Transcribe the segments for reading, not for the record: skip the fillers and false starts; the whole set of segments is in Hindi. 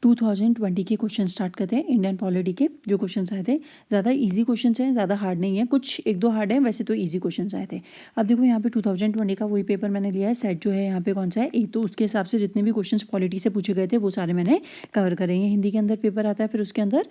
2020 के क्वेश्चन स्टार्ट करते हैं। इंडियन पॉलिटी के जो क्वेश्चंस आए थे, ज़्यादा इजी क्वेश्चंस हैं, ज़्यादा हार्ड नहीं है, कुछ एक दो हार्ड है, वैसे तो इजी क्वेश्चंस आए थे। अब देखो यहाँ पे 2020 का वही पेपर मैंने लिया है, सेट जो है यहाँ पे कौन सा है ए, तो उसके हिसाब से जितने भी क्वेश्चंस पॉलिटी से पूछे गए थे वो सारे मैंने कवर करे हैं। हिंदी के अंदर पेपर आता है, फिर उसके अंदर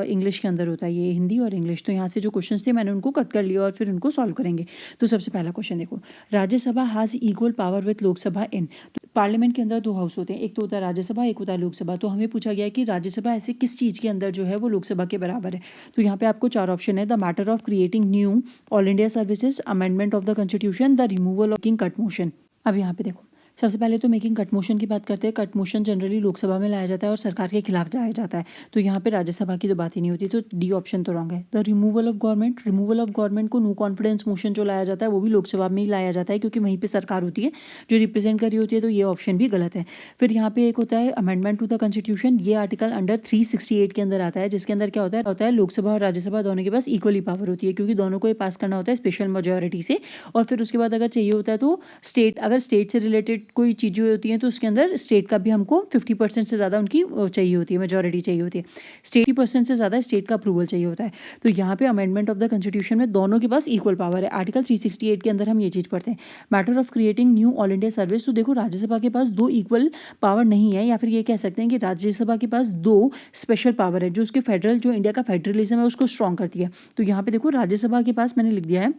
इंग्लिश के अंदर होता है, ये हिंदी और इंग्लिश। तो यहाँ से जो क्वेश्चन थे मैंने उनको कट कर लिया और फिर उनको सॉल्व करेंगे। तो सबसे पहला क्वेश्चन देखो, Rajya Sabha has equal power with Lok Sabha in. Parliament के अंदर दो हाउस होते हैं, एक तो होता है राज्यसभा, एक होता है लोकसभा। तो हमें पूछा गया है कि राज्यसभा ऐसे किस चीज़ के अंदर जो है वो लोकसभा के बराबर है। तो यहाँ पे आपको चार ऑप्शन है, the matter of creating new all India services, amendment of the constitution, the removal of king cut motion. अब यहाँ पे देखो, सबसे पहले तो मेकिंग कट मोशन की बात करते हैं। कट मोशन जनरली लोकसभा में लाया जाता है और सरकार के खिलाफ जाया जाता है, तो यहाँ पे राज्यसभा की तो बात ही नहीं होती, तो डी ऑप्शन तो रॉन्ग है। The removal of government, removal of government को नो कॉन्फिडेंस मोशन जो लाया जाता है वो भी लोकसभा में ही लाया जाता है, क्योंकि वहीं पर सरकार होती है जो रिप्रेजेंट कर रही होती है, तो ये ऑप्शन भी गलत है। फिर यहाँ पे एक होता है अमेंडमेंट टू द कॉन्स्टिट्यूशन, ये आर्टिकल अंडर 368 के अंदर आता है, जिसके अंदर क्या होता है लोकसभा और राज्यसभा दोनों के पास इक्वली पावर होती है, क्योंकि दोनों को ये पास करना होता है स्पेशल मेजोरिटी से। और फिर उसके बाद अगर चाहिए होता है तो स्टेट, अगर स्टेट से रिलेटेड कोई चीज़ें होती हैं तो उसके अंदर स्टेट का भी हमको 50% से ज़्यादा उनकी चाहिए होती है, मेजोरिटी चाहिए होती है। स्टेट 50% से ज़्यादा स्टेट का अप्रूवल चाहिए होता है। तो यहाँ पे अमेंडमेंट ऑफ द कॉन्स्टिट्यूशन में दोनों के पास इक्वल पावर है। आर्टिकल 368 के अंदर हम ये चीज़ पढ़ते हैं। Matter of creating new all India service, तो देखो राज्यसभा के पास दो इक्वल पावर नहीं है, या फिर ये कह सकते हैं कि राज्यसभा के पास दो स्पेशल पावर है जो उसके फेडरल, जो इंडिया का फेडरलिज्म है उसको स्ट्रॉन्ग करती है। तो यहाँ पे देखो राज्यसभा के पास मैंने लिख दिया है,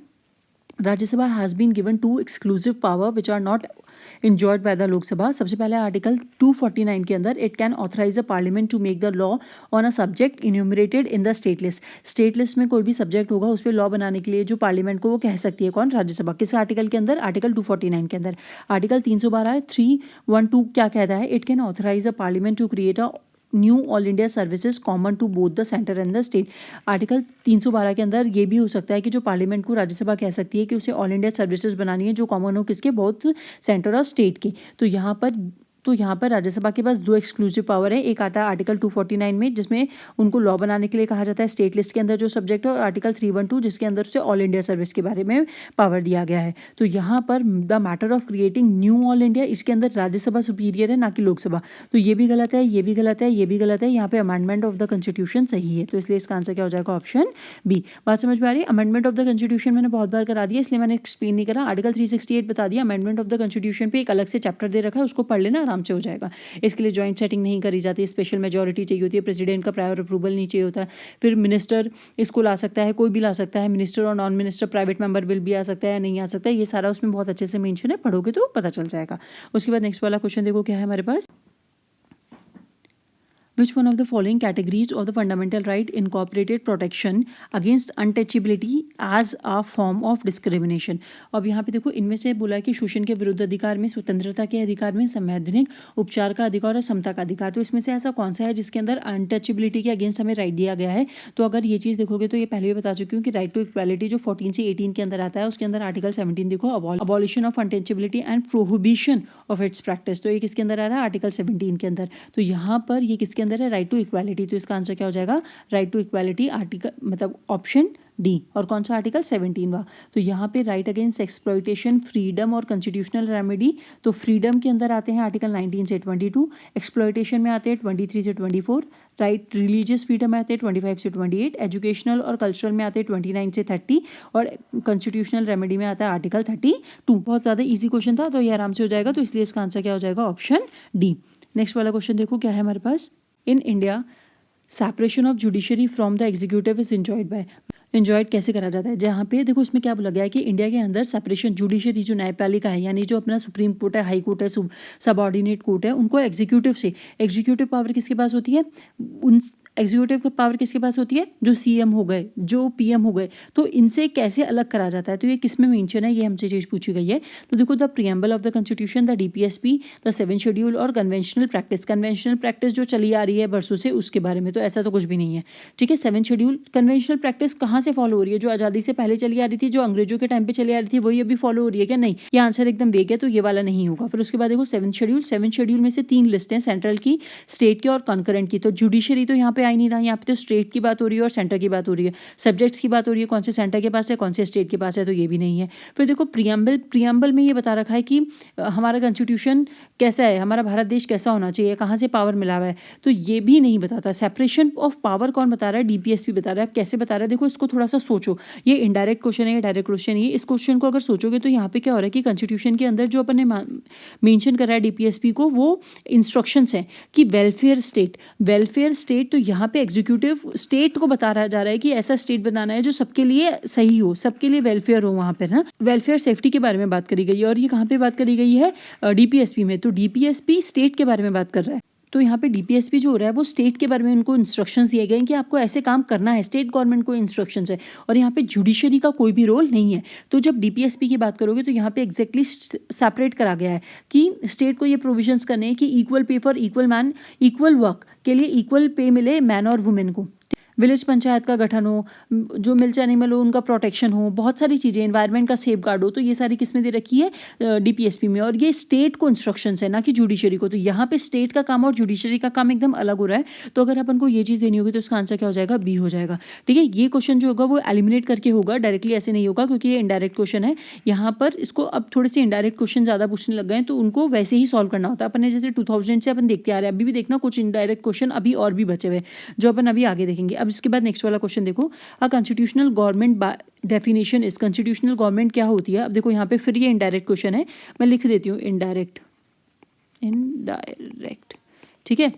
Rajya Sabha has been given to exclusive power which are not enjoyed by the लोक सभा। सबसे पहले आर्टिकल 249 के अंदर, it can authorise the parliament to make the law on a subject enumerated in the state list. State list में कोई भी सब्जेक्ट होगा उस पर लॉ बनाने के लिए जो पार्लियामेंट को वो कह सकती है, कौन? राज्यसभा। किस आर्टिकल के अंदर? आर्टिकल 249 के अंदर। आर्टिकल 312 312 क्या कहता है? It can authorise the parliament to create a new all India services common to both the centre and the state. Article 312 के अंदर ये भी हो सकता है कि जो पार्लियामेंट को राज्यसभा कह सकती है कि उसे ऑल इंडिया सर्विसेज बनानी है जो कॉमन हो किसके? बोथ सेंटर और स्टेट के। तो यहाँ पर राज्यसभा के पास दो एक्सक्लूसिव पावर है। एक आता है आर्टिकल 249 में, जिसमें उनको लॉ बनाने के लिए कहा जाता है स्टेट लिस्ट के अंदर जो सब्जेक्ट है, और आर्टिकल 312 जिसके अंदर से ऑल इंडिया सर्विस के बारे में पावर दिया गया है। तो यहाँ पर the matter of creating new all India, इसके अंदर राज्यसभा सुपीरियर है ना कि लोकसभा। तो ये भी गलत है, ये भी गलत है, ये भी गलत है। यहाँ पे अमेंडमेंट ऑफ द कॉन्स्टिट्यूशन सही है, तो इसलिए इसका आंसर क्या हो जाएगा? Option B. बात समझ में आ रही है? अमेंडमेंट ऑफ द कॉन्स्टिट्यूशन मैंने बहुत बार करा दिया, इसलिए मैंने एक्सप्लेन नहीं करा। आर्टिकल 368 बता दिया। अमेंडमेंट ऑफ द कॉन्स्टिट्यूशन पे एक अलग से चैप्टर दे रखा है, उसको पढ़ लेना, आराम से हो जाएगा। इसके लिए जॉइंट सेटिंग नहीं करी जाती, स्पेशल मेजोरिटी चाहिए होती है, प्रेसिडेंट का प्रायर अप्रूवल नहीं चाहिए होता है। फिर मिनिस्टर इसको ला सकता है, कोई भी ला सकता है, मिनिस्टर और non minister private member bill भी आ सकता है, नहीं आ सकता है, ये सारा उसमें बहुत अच्छे से मेंशन है, पढ़ोगे तो पता चल जाएगा। उसके बाद नेक्स्ट वाला क्वेश्चन देखो क्या है हमारे पास। Which one of the following categories of the fundamental right incorporated protection against untouchability as a form of discrimination? अब यहाँ पे देखो, इनमें से बोला है कि शोषण के विरुद्ध अधिकार में, स्वतंत्रता के अधिकार में, संवैधानिक उपचार का अधिकार और समता का अधिकार। तो इसमें से ऐसा कौन सा है जिसके अंदर अनटचेबिलिटी के अगेंस्ट हमें राइट दिया गया है? तो अगर ये चीज़ देखोगे तो ये पहले भी बता चुकी हूँ कि राइट टू इक्वालिटी जो 14 से 18 के अंदर आता है, उसके अंदर आर्टिकल 17 देखो, abolition of untouchability and prohibition of its practice. तो ये किसके अंदर आ रहा है? आर्टिकल 17 के अंदर। तो यहाँ पर ये किसके अंदर है? Right to equality. तो इसका आंसर क्या हो जाएगा? राइट टू इक्वालिटी, आर्टिकल मतलब ऑप्शन डी। और कौन सा आर्टिकल? 17वां। तो यहाँ पे राइट अगेंस्ट एक्सप्लॉयटेशन, फ्रीडम और कॉन्स्टिट्यूशनल रेमेडी। तो फ्रीडम के अंदर आते हैं आर्टिकल 19 से 22, एक्सप्लॉयटेशन में आते हैं 23 से 24, राइट रिलीजियस फ्रीडम में आते हैं 25 से 28, एजुकेशनल और कल्चरल में आते हैं 29 से 30, और कॉन्स्टिट्यूशनल रेमेडी में आता है आर्टिकल 32। बहुत ज़्यादा ईजी क्वेश्चन था, तो ये आराम से हो जाएगा, तो इसलिए इसका आंसर क्या हो जाएगा? Option D. नेक्स्ट वाला क्वेश्चन देखो क्या है हमारे पास। In India separation of judiciary from the executive is enjoyed by. Enjoyed कैसे करा जाता है? जहाँ पे देखो इसमें क्या बोला गया है कि इंडिया के अंदर सेपरेशन, जुडिशरी जो न्यायपालिका है, यानी जो अपना सुप्रीम कोर्ट है, हाई कोर्ट है, सबऑर्डिनेट कोर्ट है, उनको एग्जीक्यूटिव से, एग्जीक्यूटिव पावर किसके पास होती है? उन एग्जीक्यूटिव पावर किसके पास होती है? जो सीएम हो गए, जो पीएम हो गए, तो इनसे कैसे अलग करा जाता है? तो ये किस में मेंशन है, ये हमसे चीज पूछी गई है। तो देखो, the preamble of the constitution, the DPSP, the 7th schedule और कन्वेंशनल प्रैक्टिस। कन्वेंशनल प्रैक्टिस जो चली आ रही है बरसों से, उसके बारे में तो ऐसा तो कुछ भी नहीं है, ठीक है। 7th शेड्यूल, कन्वेंशनल प्रैक्टिस कहाँ से फॉलो हो रही है? जो आज़ादी से पहले चली आ रही थी, जो अंग्रेजों के टाइम पे चली आ रही थी, वही अभी फॉलो हो रही है क्या? नहीं, ये आंसर एकदम वेग है, तो ये वाला नहीं होगा। फिर उसके बाद देखो 7th शेड्यूल, 7th शेड्यूल में से 3 लिस्ट हैं, सेंट्रल की, स्टेट की और कॉन्करेंट की। तो जुडिशरी तो यहाँ पे आ ही नहीं रहा, यहाँ पे तो स्टेट की बात हो रही है और सेंटर की बात हो रही है, सब्जेक्ट्स की बात हो रही है, कौन से सेंटर के पास है कौन से स्टेट के पास है, तो ये भी नहीं है। फिर देखो प्रियम्बल में ये बता रखा है कि हमारा कॉन्स्टिट्यूशन कैसा है, हमारा भारत देश कैसा होना चाहिए, कहाँ से पावर मिला हुआ है, तो ये भी नहीं बताता। सेपरेशन ऑफ पावर कौन बता रहा है, डीपीएसपी बता रहा है। अब कैसे बता रहा है, देखो इसको थोड़ा सा सोचो, ये इनडायरेक्ट क्वेश्चन है, ये डायरेक्ट क्वेश्चन है। इस क्वेश्चन को अगर सोचोगे तो यहाँ पे क्या हो रहा है कि कॉन्स्टिट्यूशन के अंदर जो अपन ने मेंशन करा है डीपीएसपी को, वो इंस्ट्रक्शंस हैं कि वेलफेयर स्टेट, तो यहाँ पे एग्जीक्यूटिव स्टेट को बता रहा जा रहा है कि ऐसा स्टेट बनाना है जो सबके लिए सही हो, सबके लिए वेलफेयर हो। वहाँ पर ना वेलफेयर सेफ्टी के बारे में बात करी गई है, और ये कहाँ पे बात करी गई है, डीपीएसपी में। तो डीपीएसपी स्टेट के बारे में बात कर रहा है, तो यहाँ पे डीपीएसपी जो हो रहा है वो स्टेट के बारे में उनको इंस्ट्रक्शंस दिए गए हैं कि आपको ऐसे काम करना है, स्टेट गवर्नमेंट को इंस्ट्रक्शंस है, और यहाँ पे जुडिशरी का कोई भी रोल नहीं है। तो जब डीपीएसपी की बात करोगे तो यहाँ पे एग्जैक्टली सेपरेट करा गया है कि स्टेट को ये प्रोविजंस करने हैं कि equal pay for equal man, equal work के लिए इक्वल पे मिले मैन और वुमेन को, विलेज पंचायत का गठन हो, जो मिल्च एनिमल हो उनका प्रोटेक्शन हो, बहुत सारी चीज़ें, एनवायरनमेंट का सेफ गार्ड हो, तो ये सारी किसमें दे रखी है, डीपीएसपी में। और ये स्टेट को इंस्ट्रक्शंस है, ना कि जुडिशरी को। तो यहाँ पे स्टेट का काम और जुडिशरी का काम एकदम अलग हो रहा है। तो अगर अपन को ये चीज़ देनी होगी तो उसका आंसर क्या हो जाएगा, बी हो जाएगा। ठीक है, ये क्वेश्चन जो होगा वो एलिमिनेट करके होगा, डायरेक्टली ऐसे नहीं होगा, क्योंकि ये इनडायरेक्ट क्वेश्चन है। यहाँ पर इसको अब थोड़े से इनडायरेक्ट क्वेश्चन ज़्यादा पूछने लग गए, तो उनको वैसे ही सॉल्व करना होता है। अपन ने जैसे 2000 से अपन देखते आ रहे हैं, अभी भी देखना कुछ इनडायरेक्ट क्वेश्चन अभी और भी बचे हुए जो अपन अभी आगे देखेंगे। अब इसके बाद नेक्स्ट वाला क्वेश्चन देखो, a constitutional government definition is, constitutional government क्या होती है। अब देखो यहाँ पे फिर ये इनडायरेक्ट क्वेश्चन है, मैं लिख देती हूँ इनडायरेक्ट, ठीक है।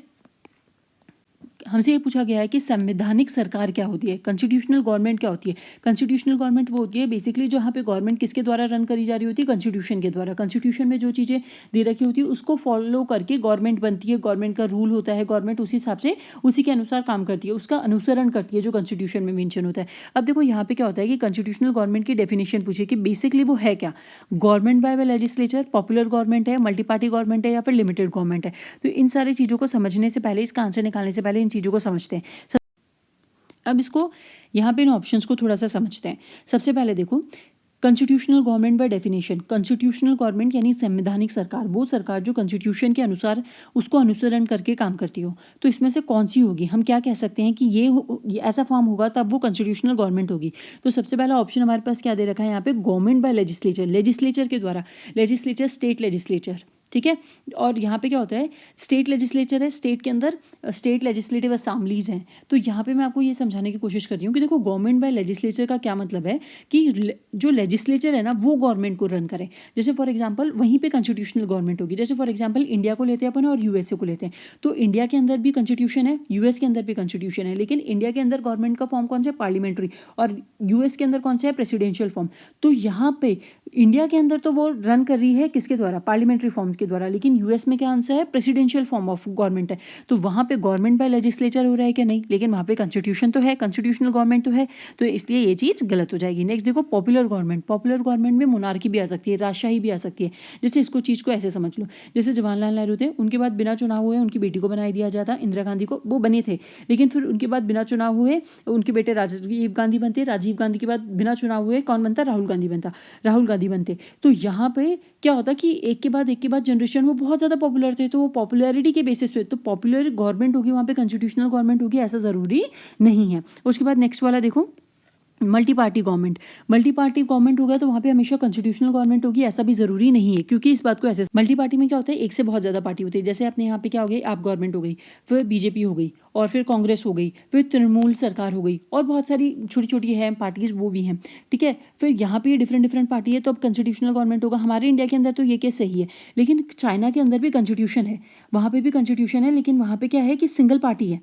हमसे ये पूछा गया है कि संवैधानिक सरकार क्या होती है, कॉन्स्टिट्यूशनल गवर्नमेंट क्या होती है। कॉन्स्टिट्यूशनल गवर्नमेंट वो होती है बेसिकली जो यहाँ पे गवर्नमेंट किसके द्वारा रन करी जा रही होती है, कॉन्स्टिट्यूशन के द्वारा। कॉन्स्टिट्यूशन में जो चीज़ें दे रखी होती है उसको फॉलो करके गवर्नमेंट बनती है, गवर्नमेंट का रूल होता है, गवर्नमेंट उसी हिसाब से उसी के अनुसार काम करती है, उसका अनुसरण करती है जो कॉन्स्टिट्यूशन में मेंशन होता है। अब देखो यहाँ पे क्या होता है कि कॉन्स्टिट्यूशनल गवर्नमेंट की डेफिनेशन पूछिए कि बेसिकली वो है क्या, government by way legislature, popular government है, मल्टी पार्टी गवर्नमेंट है, या फिर लिमिटेड गवर्नमेंट है। तो इन सारी चीज़ों को समझने से पहले, इसका आंसर निकालने से पहले इन चीज़ों को समझते हैं। अब इसको यहाँ पे इन ऑप्शंस को थोड़ा सा समझते हैं। सबसे पहले देखो, constitutional government by definition, constitutional government यानी संवैधानिक सरकार, वो सरकार जो कॉन्स्टिट्यूशन के अनुसार उसको अनुसरण करके काम करती हो। तो इसमें से कौन सी होगी, हम क्या कह सकते हैं कि ये ऐसा फॉर्म होगा तब वो कॉन्स्टिट्यूशनल गवर्नमेंट होगी। तो सबसे पहला ऑप्शन हमारे पास क्या दे रखा है यहाँ पे, गवर्नमेंट बाय लेजिस्लेचर, लेजिस्लेचर के द्वारा, लेजिस्लेचर स्टेट लेजिस्लेचर, ठीक है। और यहाँ पे क्या होता है, स्टेट लेजिस्लेचर है, स्टेट के अंदर स्टेट लेजिस्लेटिव असेंबलीज हैं। तो यहाँ पे मैं आपको ये समझाने की कोशिश कर रही हूँ कि देखो गवर्नमेंट बाय लेजिस्लेचर का क्या मतलब है कि जो लेजिस्लेचर है ना वो गवर्नमेंट को रन करे। जैसे फॉर एग्जांपल वहीं पे कॉन्स्टिट्यूशनल गवर्नमेंट होगी। जैसे फॉर एग्जांपल इंडिया को लेते हैं अपन और यूएसए को लेते हैं, तो इंडिया के अंदर भी कॉन्स्टिट्यूशन है, यूएस के अंदर भी कॉन्स्टिट्यूशन है, लेकिन इंडिया के अंदर गवर्नमेंट का फॉर्म कौन सा है, पार्लियामेंट्री, और यूएस के अंदर कौन सा है, प्रेसिडेंशियल फॉर्म। तो यहाँ पे इंडिया के अंदर तो वो रन कर रही है किसके द्वारा, पार्लियामेंट्री फॉर्म के द्वारा, लेकिन यूएस में क्या आंसर है, प्रेसिडेंशियल फॉर्म ऑफ गवर्नमेंट है। तो वहाँ पे गवर्नमेंट बाय लेजिस्लेचर हो रहा है क्या, नहीं, लेकिन वहाँ पे कॉन्स्टिट्यूशन तो है, कॉन्स्टिट्यूशनल गवर्नमेंट तो है, तो इसलिए ये चीज़ गलत हो जाएगी। नेक्स्ट देखो, पॉपुलर गवर्नमेंट, पॉपुलर गवर्नमेंट में मोनार्की भी आ सकती है, राजशाही भी आ सकती है। जैसे इसको चीज़ को ऐसे समझ लो, जैसे जवाहरलाल नेहरू थे, उनके बाद बिना चुनाव हुए उनकी बेटी को बनाई दिया जाता, इंदिरा गांधी को, वो बने थे, लेकिन फिर उनके बाद बिना चुनाव हुए उनके बेटे राजीव गांधी बनते, राजीव गांधी के बाद बिना चुनाव हुए कौन बनता, राहुल गांधी बनते। तो यहाँ पे क्या होता कि एक के बाद जनरेशन वो बहुत ज़्यादा पॉपुलर थे, तो वो पॉपुलैरिटी के बेसिस पे, तो पॉपुलर गवर्नमेंट होगी वहाँ पे कॉन्स्टिट्यूशनल गवर्नमेंट होगी ऐसा ज़रूरी नहीं है। उसके बाद नेक्स्ट वाला देखो, multi party government, multi party government होगा तो वहाँ पे हमेशा कॉन्स्टिट्यूशनल गवर्नमेंट होगी ऐसा भी जरूरी नहीं है, क्योंकि इस बात को ऐसे, मल्टी पार्टी में क्या होता है, एक से बहुत ज़्यादा पार्टी होती है। जैसे अपने यहाँ पे क्या हो गई, आप गवर्नमेंट हो गई, फिर बीजेपी हो गई, और फिर कांग्रेस हो गई, फिर तृणमूल सरकार हो गई, और बहुत सारी छोटी छोटी है पार्टीज वो भी हैं, ठीक है। फिर यहाँ पे डिफरेंट पार्टी है, तो अब कॉन्स्टिट्यूशनल गवर्नमेंट होगा। हमारे इंडिया के अंदर तो ये केस सही है, लेकिन चाइना के अंदर भी कॉन्स्टिट्यूशन है, वहाँ पे भी कॉन्स्टिट्यूशन है, लेकिन वहाँ पे क्या है कि सिंगल पार्टी है,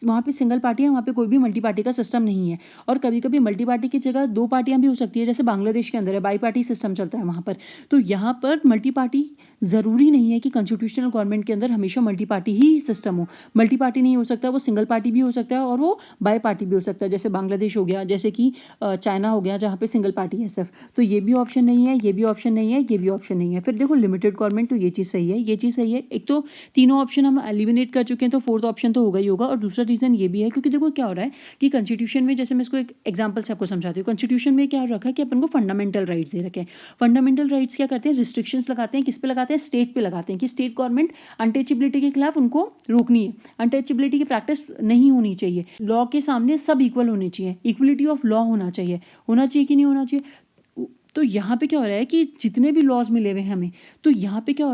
वहाँ पे सिंगल पार्टी है, वहाँ पे कोई भी मल्टी पार्टी का सिस्टम नहीं है। और कभी कभी मल्टी पार्टी की जगह दो पार्टियां भी हो सकती है, जैसे बांग्लादेश के अंदर है, बाई पार्टी सिस्टम चलता है वहाँ पर। तो यहाँ पर मल्टी पार्टी ज़रूरी नहीं है कि कॉन्स्टिट्यूशनल गवर्नमेंट के अंदर हमेशा मल्टी पार्टी ही सिस्टम हो। मल्टी पार्टी नहीं हो सकता, वो सिंगल पार्टी भी हो सकता है और वो बाई पार्टी भी हो सकता है, जैसे बांग्लादेश हो गया, जैसे कि चाइना हो गया, जहाँ पे सिंगल पार्टी है सिर्फ। तो ये भी ऑप्शन नहीं है, ये भी ऑप्शन नहीं है, ये भी ऑप्शन नहीं है। फिर देखो लिमिटेड गवर्नमेंट, तो ये चीज़ सही है, ये चीज़ सही है। एक तो तीनों ऑप्शन हम एलिमिनेट कर चुके हैं, तो फोर्थ ऑप्शन तो होगा ही होगा, और दूसरा रीज़न ये भी है क्योंकि देखो क्या हो रहा है कि कॉन्स्टिट्यूशन में, जैसे मैं इसको एक एग्जांपल से आपको समझाती हूँ, कॉन्स्टिट्यूशन में क्या रखा है कि अपन को फंडामेंटल राइट्स दे रखे हैं। फंडामेंटल राइट्स क्या करते हैं, रिस्ट्रिक्शंस लगाते हैं, किस पे लगाते हैं, स्टेट पे लगाते हैं कि स्टेट गवर्नमेंट अनटचेबिलिटी के खिलाफ उनको रोकनी है, अनटचेबिलिटी की प्रैक्टिस नहीं होनी चाहिए, लॉ के सामने सब इक्वल होने चाहिए, इक्वलिटी ऑफ लॉ होना चाहिए कि नहीं होना चाहिए। तो यहाँ पे क्या हो रहा है कि जितने भी लॉज मिले हुए हैं हमें, तो यहाँ पे क्या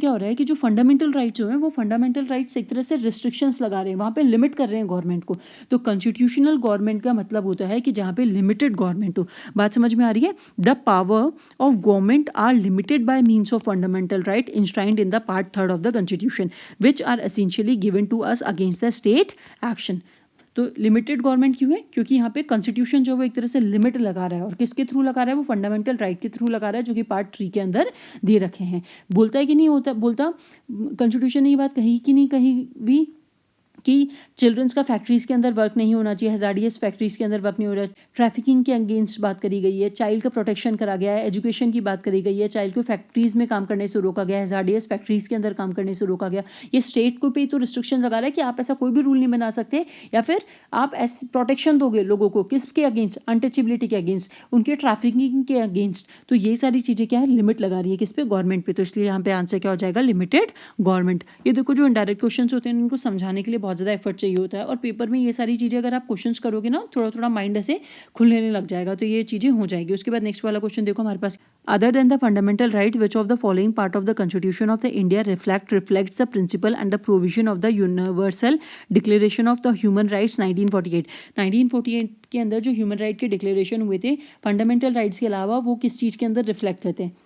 हो रहा है कि जो फंडामेंटल राइट्स हैं वो फंडामेंटल राइट्स एक तरह से रिस्ट्रिक्शंस लगा रहे हैं, वहाँ पे लिमिट कर रहे हैं गवर्नमेंट को। तो कॉन्स्टिट्यूशनल गवर्नमेंट का मतलब होता है कि जहाँ पे लिमिटेड गवर्नमेंट हो। बात समझ में आ रही है? The power of government are limited by means of fundamental right enshrined in the part 3 of the constitution which are essentially given to us against the state action. तो लिमिटेड गवर्नमेंट क्यों है? क्योंकि यहाँ पे कॉन्स्टिट्यूशन जो वो एक तरह से लिमिट लगा रहा है, और किसके थ्रू लगा रहा है? वो फंडामेंटल राइट के थ्रू लगा रहा है जो कि पार्ट 3 के अंदर दे रखे हैं। बोलता है कि नहीं होता, बोलता कॉन्स्टिट्यूशन ने ये बात कही कि नहीं कही भी कि चिल्ड्रंस का फैक्ट्रीज़ के अंदर वर्क नहीं होना चाहिए, हज़ार्डियस फैक्ट्रीज़ के अंदर वर्क नहीं हो रहा है, ट्रैफिकिंग के अगेंस्ट बात करी गई है, चाइल्ड का प्रोटेक्शन करा गया है, एजुकेशन की बात करी गई है, चाइल्ड को फैक्ट्रीज़ में काम करने से रोका गया है, हज़ार्डियस फैक्ट्रीज़ के अंदर काम करने से रोका गया। ये स्टेट को पे तो रिस्ट्रिक्शन लगा रहा है कि आप ऐसा कोई भी रूल नहीं बना सकते, या फिर आप ऐसे प्रोटेक्शन दोगे लोगों को किसके अगेंस्ट? अनटचेबिलिटी के अगेंस्ट, उनके ट्रैफिकिंग के अगेंस्ट। तो ये सारी चीज़ें क्या है, लिमिट लगा रही है किस पे? गवर्नमेंट पे। तो इसलिए यहाँ पे आंसर क्या हो जाएगा? Limited government. ये देखो जो इनडायरेक्ट क्वेश्चन होते हैं इनको समझाने के लिए बहुत ज़्यादा एफर्ट चाहिए होता है, और पेपर में ये सारी चीज़ें अगर आप क्वेश्चंस करोगे ना, थोड़ा थोड़ा माइंड ऐसे खुलने लग जाएगा, तो ये चीज़ें हो जाएगी। उसके बाद नेक्स्ट वाला क्वेश्चन देखो हमारे पास, other than the fundamental right which of the following part of the constitution of the India reflects the principle and the provision of the universal declaration of the human rights 1948। 1948 के अंदर जो ह्यूमन राइट के डिक्लेरेशन हुए थे फंडामेंटल राइट्स के अलावा, वो किस चीज़ के अंदर रिफ्लेक्ट करते हैं?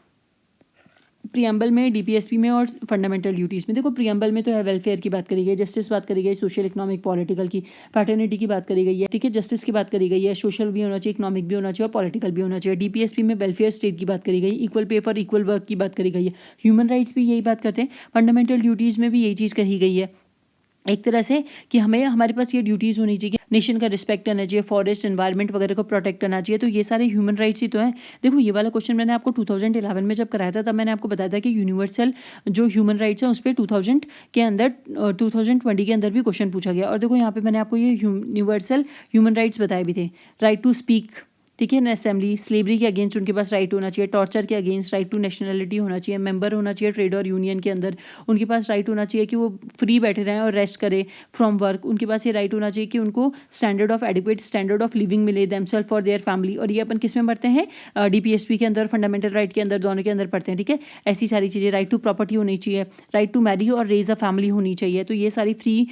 प्रियम्बल में, डीपीएसपी में और फंडामेंटल ड्यूटीज़ में। देखो प्रियम्बल में तो है वेलफेयर की बात करी गई है, जस्टिस बात करी गई, सोशल इकोनॉमिक पॉलिटिकल की, पैटर्निटी की बात करी गई है, ठीक है, जस्टिस की बात करी गई है, सोशल भी होना चाहिए, इकोनॉमिक भी होना चाहिए और पॉलिटिकल भी होना चाहिए। डीपीएसपी में वेलफेयर स्टेट की बात करी गई, equal pay for equal work की बात करी गई है। ह्यूमन राइट्स भी यही बात करते हैं, फंडामेंटल ड्यूटीज़ में भी यही चीज़ कही गई है एक तरह से कि हमें, हमारे पास ये ड्यूटीज़ होनी चाहिए, नेशन का रिस्पेक्ट करना चाहिए, फॉरेस्ट एनवायरनमेंट वगैरह को प्रोटेक्ट करना चाहिए। तो ये सारे ह्यूमन राइट्स ही तो हैं। देखो ये वाला क्वेश्चन मैंने आपको 2011 में जब कराया था, तब मैंने आपको बताया था कि यूनिवर्सल जो ह्यूमन राइट्स हैं उस पर 2000 के अंदर 2020 के अंदर भी क्वेश्चन पूछा गया। और देखो यहाँ पे मैंने आपको ये यूनिवर्सल ह्यूमन राइट्स बताए भी थे। राइट टू स्पीक, ठीक है ना, असेंबली, स्लेवरी के अगेंस्ट उनके पास राइट होना चाहिए, टॉर्चर के अगेंस्ट राइट टू नेशनलिटी होना चाहिए, मेंबर होना चाहिए ट्रेड और यूनियन के अंदर, उनके पास राइट होना चाहिए कि वो फ्री बैठे रहें और रेस्ट करें फ्रॉम वर्क, उनके पास ये राइट होना चाहिए कि उनको standard of adequate standard of living मिले देमसेल्फ फॉर देयर फैमिली। और ये अपन किस में पढ़ते हैं? डीपीएसपी के अंदर, फंडामेंटल राइट के अंदर, दोनों के अंदर पढ़ते हैं, ठीक है। ऐसी सारी चीज़ें, राइट टू प्रॉपर्टी होनी चाहिए, राइट टू मैरी और रेज अ फैमिली होनी चाहिए। तो ये सारी free,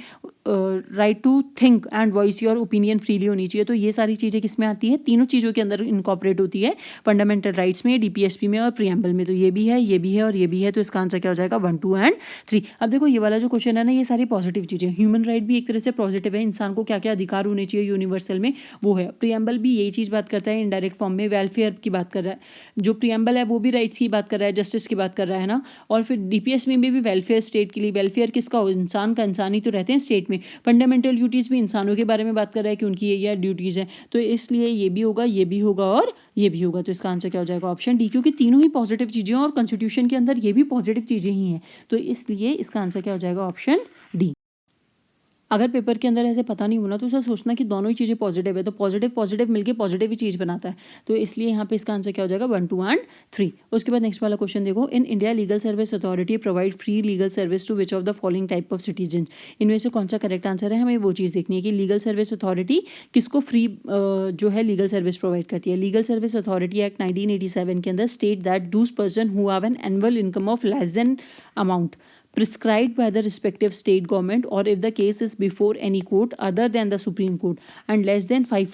right to think and voice your opinion freely होनी चाहिए। तो ये सारी चीज़ें किस में आती हैं? तीनों चीज़ों के अंदर इनकॉर्पोरेट होती है, फंडामेंटल राइट्स में, डीपीएसपी में और प्रियम्बल में। तो ये भी है, ये भी है और ये भी है। तो इसका आंसर क्या हो जाएगा? 1, 2 एंड 3। अब देखो ये वाला जो क्वेश्चन है ना, ये सारी पॉजिटिव चीज़ें, ह्यूमन राइट भी एक तरह से पॉजिटिव है, इंसान को क्या क्या अधिकार होने चाहिए यूनिवर्सल में वो है। प्रियम्बल भी यही चीज़ बात करता है, इनडायरेक्ट फॉर्म में वेलफेयर की बात कर रहा है। जो प्रियम्बल है वो भी राइट्स की बात कर रहा है, जस्टिस की बात कर रहा है ना। और फिर डीपीएसपी में भी वेलफेयर स्टेट के लिए, वेलफेयर किसका हो? इंसान का, इंसान ही तो रहते हैं स्टेट में। फंडामेंटल ड्यूटीज़ भी इंसानों के बारे में बात कर रहा है कि उनकी ये ड्यूटीज़ हैं। तो इसलिए ये भी होगा, ये भी होगा और ये भी होगा। तो इसका आंसर क्या हो जाएगा? ऑप्शन डी, क्योंकि तीनों ही पॉजिटिव चीज़ें हैं और कॉन्स्टिट्यूशन के अंदर ये भी पॉजिटिव चीज़ें ही हैं। तो इसलिए इसका आंसर क्या हो जाएगा? Option D. अगर पेपर के अंदर ऐसे पता नहीं होना तो उसे सोचना कि दोनों ही चीज़ें पॉजिटिव है, तो पॉजिटिव पॉजिटिव मिलके पॉजिटिव ही चीज़ बनाता है। तो इसलिए यहाँ पे इसका आंसर क्या हो जाएगा? 1, 2 एंड 3। उसके बाद नेक्स्ट वाला क्वेश्चन देखो, in India legal service authority provide free legal service to which of the following type of citizen. इनमें से कौन सा करेक्ट आंसर है? हमें वो चीज़ देखनी है कि लीगल सर्विस अथॉरिटी किसको फ्री जो है लीगल सर्विस प्रोवाइड करती है। लीगल सर्विस अथॉरिटी एक्ट 1987 के अंदर स्टेट दैट दूस person who have an annual income of less than amount prescribed by the respective state government, or if the case is before any court other than the Supreme Court, and less than 5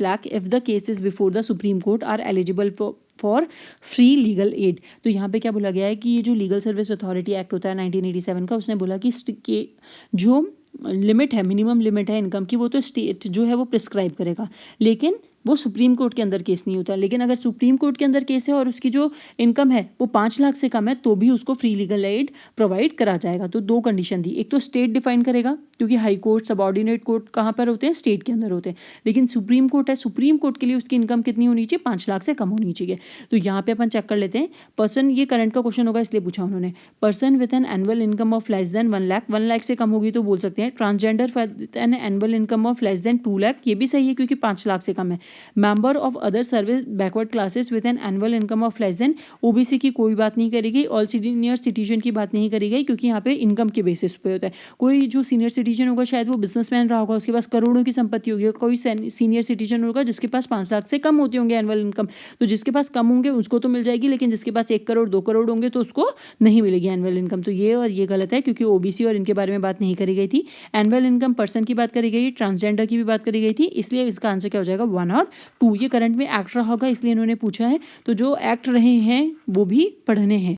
lakh if the case is before the Supreme Court, are eligible for free legal aid. तो यहाँ पे क्या बोला गया है कि ये जो लीगल सर्विस अथॉरिटी एक्ट होता है 1987 का, उसने बोला कि जो लिमिट है, मिनिमम लिमिट है इनकम की, वो तो स्टेट जो है वो प्रिस्क्राइब करेगा, लेकिन वो सुप्रीम कोर्ट के अंदर केस नहीं होता। लेकिन अगर सुप्रीम कोर्ट के अंदर केस है और उसकी जो इनकम है वो 5 लाख से कम है तो भी उसको फ्री लीगल एड प्रोवाइड करा जाएगा। तो 2 कंडीशन दी, एक तो स्टेट डिफाइन करेगा क्योंकि हाई कोर्ट सबऑर्डिनेट कोर्ट कहाँ पर होते हैं, स्टेट के अंदर होते हैं। लेकिन सुप्रीम कोर्ट है, सुप्रीम कोर्ट के लिए उसकी इनकम कितनी होनी चाहिए, 5 लाख से कम होनी चाहिए। तो यहाँ पे अपन चेक कर लेते हैं। पर्सन, ये करंट का क्वेश्चन होगा इसलिए पूछा उन्होंने। Person with an annual income of less than 1 lakh, 1 lakh से कम होगी तो बोल सकते हैं। Transgender with an annual income of less than 2 lakh, ये भी सही है क्योंकि 5 लाख से कम है। Member of other service backward classes with an annual income of less than, OBC की कोई बात नहीं करेगी। ऑल सीनियर सिटीजन की बात नहीं करी गई क्योंकि यहाँ पे इनकम के बेसिस पे होता है। कोई जो सीनियर सिटीजन होगा शायद वो बिजनेसमैन रहा होगा, उसके पास करोड़ों की संपत्ति होगी। कोई सीनियर सिटीजन होगा जिसके पास 5 लाख से कम होते होंगे एनुअल इनकम, तो जिसके पास कम होंगे उसको तो मिल जाएगी, लेकिन जिसके पास 1 करोड़ 2 करोड़ होंगे तो उसको नहीं मिलेगी एनुअल इनकम। तो ये और ये गलत है क्योंकि ओबीसी और इनके बारे में बात नहीं करी गई थी। एनुअल इनकम पर्सन की बात करी गई, ट्रांसजेंडर की भी बात करी गई थी, इसलिए इसका आंसर क्या हो जाएगा, 1 और 2। ये करंट में एक्ट रहा होगा इसलिए इन्होंने पूछा है, तो जो एक्ट रहे हैं वो भी पढ़ने हैं।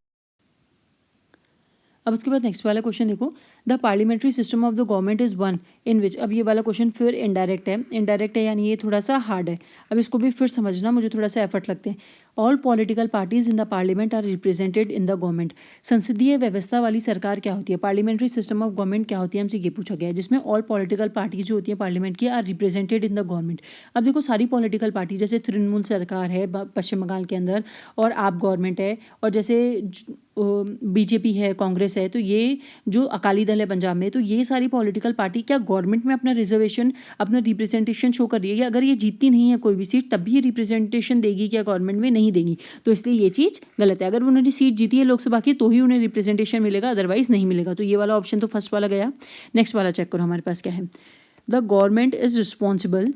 अब उसके बाद नेक्स्ट वाला क्वेश्चन देखो, the parliamentary system of the government is one in which. अब ये वाला क्वेश्चन फिर इनडायरेक्ट है, इनडायरेक्ट है यानी ये थोड़ा सा हार्ड है। अब इसको भी फिर समझना, मुझे थोड़ा सा एफर्ट लगते हैं। All political parties in the parliament are represented in the government. संसदीय व्यवस्था वाली सरकार क्या होती है, पार्लियामेंट्री सिस्टम ऑफ गवर्नमेंट क्या होती है, हमसे ये पूछा गया है, जिसमें ऑल पॉलिटिकल पार्टीज जो होती है पार्लियामेंट की are represented in the government. अब देखो सारी पॉलिटिकल पार्टी, जैसे तृणमूल सरकार है पश्चिम बंगाल के अंदर, और आप गवर्नमेंट है, और जैसे बीजेपी है, कांग्रेस है, तो ये जो अकाली दल है पंजाब में, तो ये सारी पॉलिटिकल पार्टी क्या गवर्नमेंट में अपना रिजर्वेशन, अपना रिप्रेजेंटेशन शो कर रही है, या अगर ये जीतती नहीं है कोई भी सीट तब भी ये रिप्रेजेंटेशन देगी क्या गवर्नमेंट में, नहीं देगी। तो इसलिए ये चीज़ गलत है। अगर उन्होंने सीट जीती है लोकसभा की तो ही उन्हें रिप्रेजेंटेशन मिलेगा, अदरवाइज नहीं मिलेगा। तो ये वाला ऑप्शन तो फर्स्ट वाला गया। नेक्स्ट वाला चेक करो हमारे पास क्या है। The government is responsible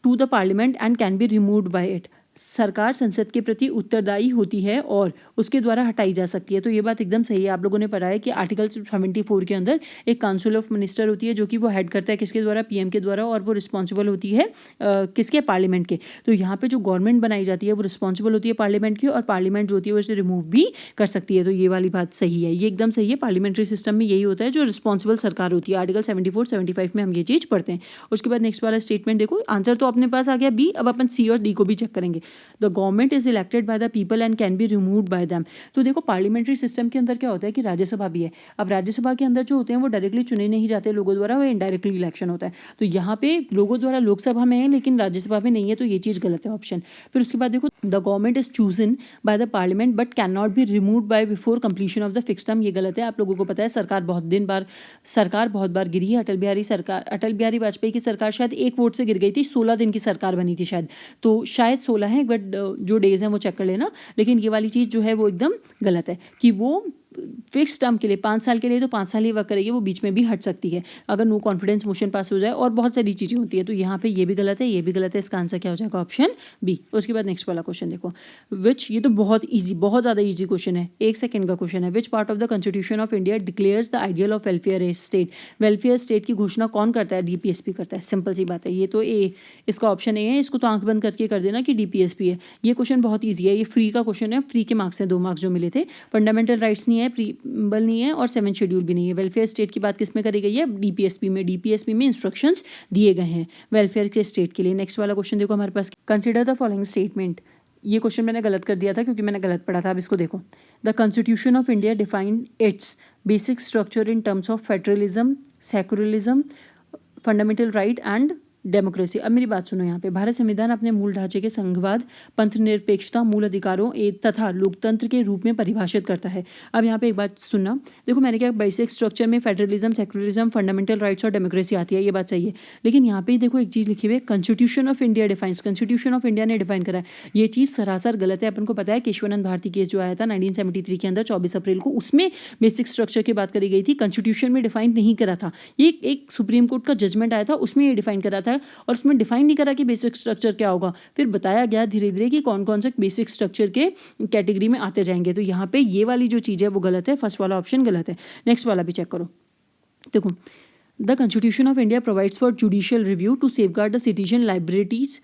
to the parliament and can be removed by it. सरकार संसद के प्रति उत्तरदायी होती है और उसके द्वारा हटाई जा सकती है। तो ये बात एकदम सही है। आप लोगों ने पढ़ा है कि आर्टिकल 74 के अंदर एक काउंसिल ऑफ मिनिस्टर होती है जो कि वो हेड करता है किसके द्वारा, पीएम के द्वारा, और वो रिस्पॉन्सिबल होती है किसके, पार्लियामेंट के। तो यहाँ पे जो गवर्नमेंट बनाई जाती है वो रिस्पॉन्सिबल होती है पार्लियामेंट की, और पार्लियामेंट जो होती है वो इसे रिमूव भी कर सकती है। तो ये वाली बात सही है, ये एकदम सही है। पार्लियामेंट्री सिस्टम में यही होता है, जो रिस्पॉन्सिबल सरकार होती है। आर्टिकल 74-75 में हम ये चीज़ पढ़ते हैं। उसके बाद नेक्स्ट वाला स्टेटमेंट देखो, आंसर तो अपने पास आ गया बी। अब अपन सी और डी को भी चेक करेंगे। The government is elected by the people and can be removed bye them. तो देखो पार्लियामेंट्री सिस्टम के अंदर क्या होता है कि राज्यसभा भी है। अब राज्यसभा के अंदर जो होते हैं वो डायरेक्टली चुने नहीं जाते लोगों द्वारा, वो इनडायरेक्टली इलेक्शन होता है। तो यहाँ पे लोगों द्वारा लोकसभा में है लेकिन राज्यसभा में नहीं है, तो ये चीज़ गलत है ऑप्शन। फिर उसके बाद देखो, the government is chosen by the parliament but can not be removed bye before completion of the fix term. ये गलत है। आप लोगों को पता है सरकार बहुत बार गिरी है। अटल बिहारी वाजपेयी की सरकार शायद 1 वोट से गिर गई थी, 16 दिन की सरकार बनी थी शायद, तो शायद 16 है, बट जो डेज हैं वो चेक कर लेना। लेकिन ये वाली चीज़ जो है वो एकदम गलत है कि वो फिक्स टर्म के लिए 5 साल के लिए तो 5 साल ही वर्क करेगी, वो बीच में भी हट सकती है अगर नो कॉन्फिडेंस मोशन पास हो जाए, और बहुत सारी चीज़ें होती है। तो यहाँ पे ये भी गलत है, ये भी गलत है। इसका आंसर क्या हो जाएगा, ऑप्शन बी। उसके बाद नेक्स्ट वाला क्वेश्चन देखो, विच, ये तो बहुत ईजी, बहुत ज़्यादा ईजी क्वेश्चन है, 1 सेकंड का क्वेश्चन है। Which part of the constitution of India declares the ideal of welfare state. Welfare state की घोषणा कौन करता है, डीपीएसपी करता है। सिंपल सी बात है, ये तो ए, इसका ऑप्शन ए है। इसको तो आंख बंद करके कर देना कि डीपीएसपी है। ये क्वेश्चन बहुत ईजी है, ये फ्री का क्वेश्चन है, फ्री के मार्क्स हैं, 2 मार्क्स जो मिले थे। फंडामेंटल राइट्स नहीं है, प्रीएम्बल नहीं है, और 7th शेड्यूल भी नहीं है। वेलफेयर स्टेट की बात किस में करी गई है, डीपीएसपी में। डीपीएसपी में इंस्ट्रक्शंस दिए गए हैं वेलफेयर के स्टेट के लिए। नेक्स्ट वाला क्वेश्चन देखो हमारे पास, कंसिडर द फॉलोइंग स्टेटमेंट। ये क्वेश्चन मैंने गलत कर दिया था क्योंकि मैंने गलत पढ़ा था। अब इसको देखो, the constitution of India defined it's basic structure in terms of federalism, secularism, fundamental right and democracy. अब मेरी बात सुनो, यहाँ पे भारत संविधान अपने मूल ढांचे के संघवाद, पंथनिरपेक्षता, मूल अधिकारों तथा लोकतंत्र के रूप में परिभाषित करता है। अब यहाँ पे एक बात सुनना, देखो मैंने क्या, बेसिक स्ट्रक्चर में फेडरलिज्म, सेक्युलरिज्म, फंडामेंटल राइट्स और डेमोक्रेसी आती है, ये बात सही है। लेकिन यहाँ पे देखो एक चीज़ लिखी हुई है, constitution of India defines. Constitution of India ने डिफाइन करा है, ये चीज़ सरासर गलत है। अपन को पता है केशवानंद भारती केस जो आया था 1973 के अंदर 24 अप्रैल को, उसमें बेसिक स्ट्रक्चर की बात करी गई थी, कॉन्स्टिट्यूशन में डिफाइन नहीं करा था। ये एक सुप्रीम कोर्ट का जजमेंट आया था, उसमें ये डिफाइन करा था, और उसमें डिफाइन नहीं करा कि बेसिक स्ट्रक्चर क्या होगा। फिर बताया गया धीरे धीरे कि कौन कौन से बेसिक स्ट्रक्चर के कैटेगरी में आते जाएंगे। तो यहाँ पे ये वाली जो चीज़ है वो गलत है, फर्स्ट वाला ऑप्शन गलत है। नेक्स्ट वाला भी चेक करो, देखो, the constitution of India provides for judicial review to safeguard the citizen liabilities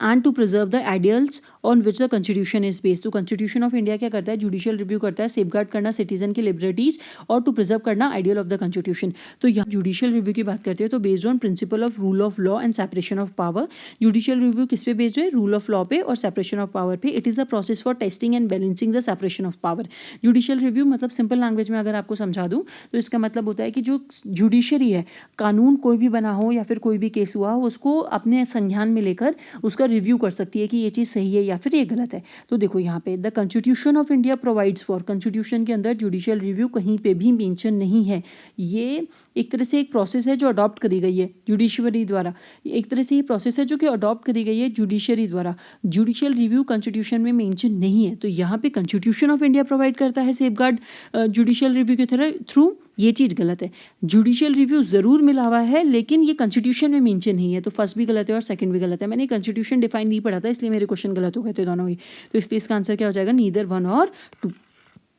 and to preserve the ideals on which the constitution is based. तो कॉन्स्टिट्यूशन ऑफ इंडिया क्या करता है, जुडिशियल रिव्यू करता है, सेफगार्ड करना सिटीजन की लिबर्टीज और टू प्रिजर्व करना आइडियल ऑफ द कॉन्स्टिट्यूशन। तो यहाँ जुडिशियल रिव्यू की बात करते हैं तो based on principle of rule of law and separation of power. Judicial review किस पे बेस्ड है, रूल ऑफ लॉ पे और सेपरेशन ऑफ पावर पे। It is the process for testing and balancing the separation of power. Judicial review मतलब सिंपल लैंग्वेज में अगर आपको समझा दूं तो इसका मतलब होता है कि जो जुडिशरी है, कानून कोई भी बना हो या फिर कोई भी केस हुआ हो, उसको अपने संज्ञान में लेकर उसका रिव्यू कर सकती है कि ये चीज़ सही है या फिर ये गलत है। तो देखो यहाँ पे the constitution of India provides for, constitution के अंदर जुडिशियल रिव्यू कहीं पे भी मेंशन नहीं है। ये एक तरह से एक प्रोसेस है जो अडॉप्ट करी गई है जुडिशरी द्वारा। एक तरह से ये प्रोसेस है जो कि अडॉप्ट करी गई है जुडिशरी द्वारा। जुडिशियल रिव्यू कॉन्स्टिट्यूशन में मेंशन नहीं है। तो यहाँ पे कॉन्स्टिट्यूशन ऑफ इंडिया प्रोवाइड करता है सेफगार्ड जुडिशियल रिव्यू के थ्रू, ये चीज़ गलत है। जुडिशियल रिव्यू ज़रूर मिला हुआ है लेकिन ये कॉन्स्टिट्यूशन में मेंशन नहीं है। तो फर्स्ट भी गलत है और सेकंड भी गलत है। मैंने कॉन्स्टिट्यूशन डिफाइन नहीं पढ़ा था इसलिए मेरे क्वेश्चन गलत हो गए थे दोनों ही। तो इसलिए इसका आंसर क्या हो जाएगा, नीदर वन और टू।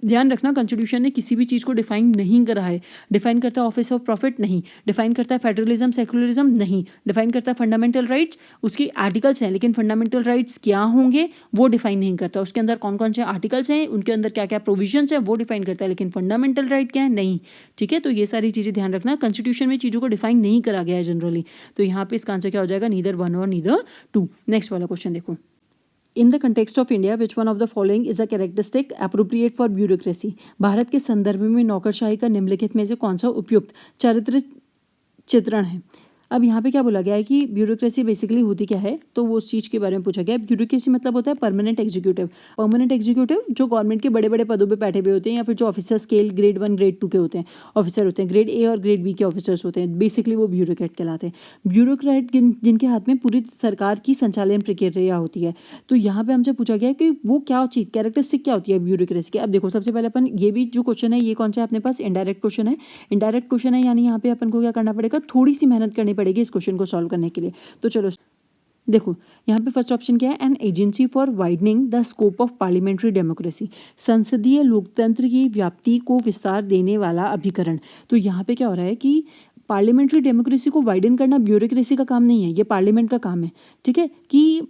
ध्यान रखना कॉन्स्टिट्यूशन ने किसी भी चीज़ को डिफाइन नहीं करा है। डिफाइन करता है ऑफिस ऑफ प्रॉफिट, नहीं। डिफाइन करता है फेडरलिज्म सेकुलरिज्म, नहीं। डिफाइन करता है फंडामेंटल राइट्स, उसकी आर्टिकल्स हैं लेकिन फंडामेंटल राइट्स क्या होंगे वो डिफाइन नहीं करता। उसके अंदर कौन कौन से आर्टिकल्स हैं, उनके अंदर क्या क्या प्रोविजंस हैं वो डिफाइन करता है, लेकिन फंडामेंटल राइट क्या है, नहीं। ठीक है, तो ये सारी चीज़ें ध्यान रखना। कॉन्स्टिट्यूशन में चीज़ों को डिफाइन नहीं करा गया है जनरली। तो यहाँ पे इसका आंसर क्या हो जाएगा, नीदर वन और नीदर टू। नेक्स्ट वाला क्वेश्चन देखो। In the context of India which one of the following is a characteristic appropriate for bureaucracy. Bharat के संदर्भ में नौकरशाही का निम्नलिखित में से कौन सा उपयुक्त चारित्रिक चित्रण है। अब यहाँ पे क्या बोला गया है कि ब्यूरोक्रेसी बेसिकली होती क्या है, तो वो उस चीज़ के बारे में पूछा गया है। ब्यूरोक्रेसी मतलब होता है परमानेंट एग्जीक्यूटिव। परमानेंट एग्जीक्यूटिव जो गवर्नमेंट के बड़े बड़े पदों पे बैठे हुए होते हैं या फिर जो ऑफिसर स्केल ग्रेड 1 ग्रेड 2 के होते हैं, ऑफिसर होते हैं, ग्रेड ए और ग्रेड बी के ऑफिसर्स होते हैं, बेसिकली वो ब्यूरोक्रेट कहलाते हैं। ब्यूरोक्रेट जिनके हाथ में पूरी सरकार की संचालन प्रक्रिया होती है। तो यहाँ पे हमसे पूछा गया कि वो क्या चीज़ कैरेक्टरिस्टिक क्या होती है ब्यूरोक्रेसी की। अब देखो सबसे पहले अपन ये भी जो क्वेश्चन है ये कौन सा है अपने पास, इनडायरेक्ट क्वेश्चन है। इनडायरेक्ट क्वेश्चन है यानी यहाँ पे अपन को क्या करना पड़ेगा, थोड़ी सी मेहनत करनी पड़ेगी इस क्वेश्चन को सॉल्व करने के लिए। तो चलो देखो यहाँ पे फर्स्ट ऑप्शन क्या है, an agency for widening the scope of parliamentary democracy. संसदीय लोकतंत्र की व्याप्ति को विस्तार देने वाला अभिकरण। तो यहाँ पे क्या हो रहा है कि पार्लियामेंट्री डेमोक्रेसी को वाइडन करना ब्यूरोक्रेसी का काम नहीं है, ये पार्लियामेंट का काम है। ठीक है, कि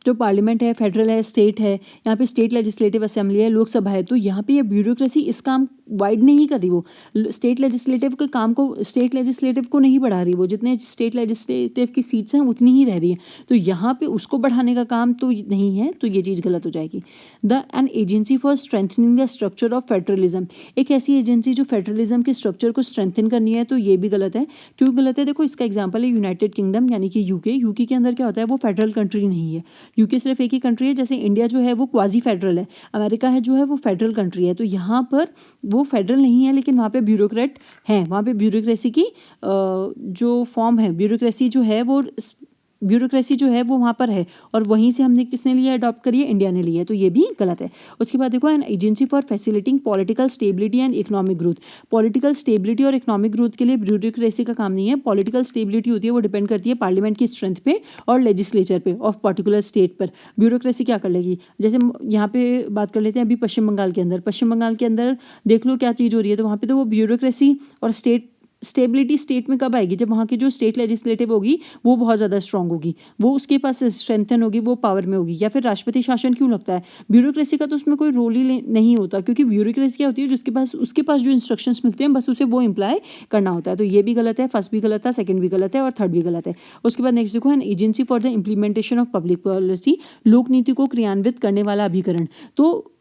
जो पार्लियामेंट है, फेडरल है, स्टेट है, यहाँ पे स्टेट लेजिस्लेटिव असेंबली है, लोकसभा है, तो यहाँ पे ये ब्यूरोक्रेसी इस काम वाइड नहीं कर रही। वो स्टेट लेजिस्लेटिव के काम को, स्टेट लेजिस्लेटिव को नहीं बढ़ा रही। वो जितने स्टेट लेजिस्लेटिव की सीट्स हैं उतनी ही रह रही है। तो यहाँ पे उसको बढ़ाने का काम तो नहीं है, तो ये चीज़ गलत हो जाएगी। The an agency for strengthening the structure of federalism. एक ऐसी एजेंसी जो फेडरलिज्म के स्ट्रक्चर को स्ट्रेंथन करनी है, तो ये भी गलत है। क्यों गलत है, देखो इसका एग्जाम्पल है यूनाइटेड किंगडम यानी कि यूके। यूके के अंदर क्या होता है, वो फेडरल कंट्री नहीं है। यूके सिर्फ एक ही कंट्री है, जैसे इंडिया जो है वो क्वाजी फेडरल है, अमेरिका है जो है वो फेडरल कंट्री है। तो यहाँ पर वो फेडरल नहीं है लेकिन वहाँ पे ब्यूरोक्रेट हैं, वहाँ पे ब्यूरोक्रेसी की जो फॉर्म है, ब्यूरोक्रेसी जो है वो वहाँ पर है, और वहीं से हमने किसने लिया, अडॉप्ट करी है, इंडिया ने लिया है। तो ये भी गलत है। उसके बाद देखो an agency for facilitating political stability and economic growth. Political stability और इकोनॉमिक ग्रोथ के लिए ब्यूरोक्रेसी का काम नहीं है। पॉलिटिकल स्टेबिलिटी होती है वो डिपेंड करती है पार्लियामेंट की स्ट्रेंथ पे और लेजिस्लेचर पे ऑफ पर्टिकुलर स्टेट पर। ब्यूरोक्रेसी क्या कर लेगी, जैसे यहाँ पे बात कर लेते हैं अभी पश्चिम बंगाल के अंदर। पश्चिम बंगाल के अंदर देख लो क्या चीज़ हो रही है, तो वहाँ पे तो वो ब्यूरोक्रेसी और स्टेबिलिटी स्टेट में कब आएगी, जब वहाँ की जो स्टेट लेजिस्लेटिव होगी वो बहुत ज़्यादा स्ट्रांग होगी, वो उसके पास स्ट्रेंथन होगी, वो पावर में होगी। या फिर राष्ट्रपति शासन क्यों लगता है, ब्यूरोक्रेसी का तो उसमें कोई रोल ही नहीं होता, क्योंकि ब्यूरोक्रेसी क्या होती है, जिसके पास उसके पास जो इंस्ट्रक्शंस मिलते हैं बस उसे वो इम्प्लाई करना होता है। तो ये भी गलत है, फर्स्ट भी गलत है, सेकंड भी गलत है और थर्ड भी गलत है। उसके बाद नेक्स्ट देखो, an agency for the implementation of public policy. लोक नीति को क्रियान्वित करने वाला अभिकरण। तो